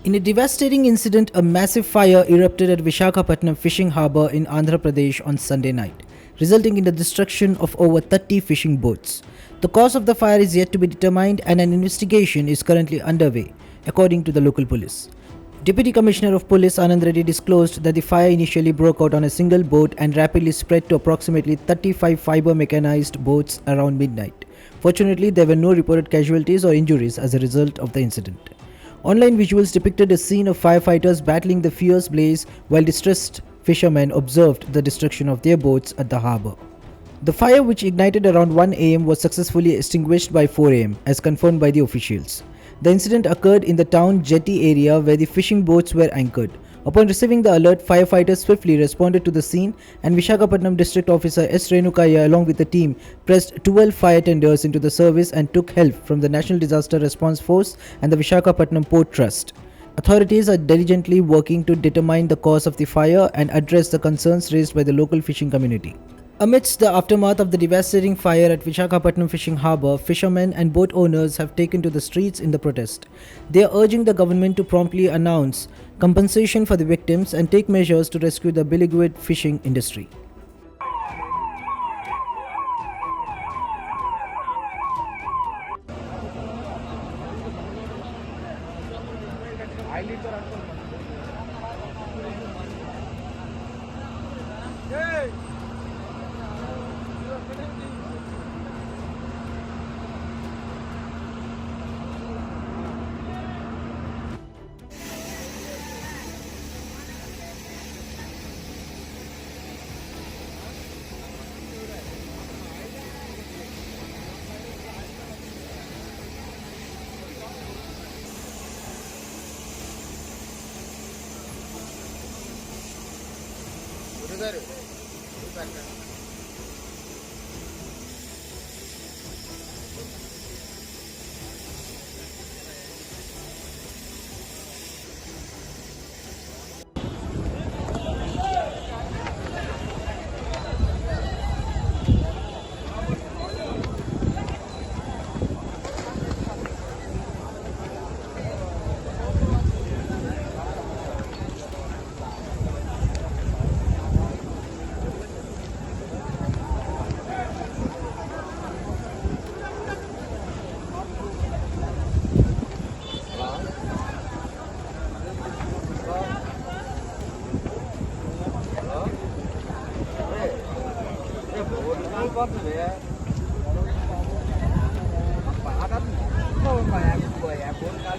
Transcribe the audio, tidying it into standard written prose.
In a devastating incident, a massive fire erupted at Visakhapatnam fishing harbour in Andhra Pradesh on Sunday night, resulting in the destruction of over 30 fishing boats. The cause of the fire is yet to be determined and an investigation is currently underway, according to the local police. Deputy Commissioner of Police Anand Reddy disclosed that the fire initially broke out on a single boat and rapidly spread to approximately 35 fibre-mechanised boats around midnight. Fortunately, there were no reported casualties or injuries as a result of the incident. Online visuals depicted a scene of firefighters battling the fierce blaze while distressed fishermen observed the destruction of their boats at the harbour. The fire, which ignited around 1 am, was successfully extinguished by 4 am, as confirmed by the officials. The incident occurred in the town jetty area where the fishing boats were anchored. Upon receiving the alert, firefighters swiftly responded to the scene, and Visakhapatnam District Officer S. Renukaya along with the team pressed 12 fire tenders into the service and took help from the National Disaster Response Force and the Visakhapatnam Port Trust. Authorities are diligently working to determine the cause of the fire and address the concerns raised by the local fishing community. Amidst the aftermath of the devastating fire at Visakhapatnam Fishing Harbour, fishermen and boat owners have taken to the streets in the protest. They are urging the government to promptly announce compensation for the victims and take measures to rescue the beleaguered fishing industry. Pak Anand mau kayak gue ya pun kan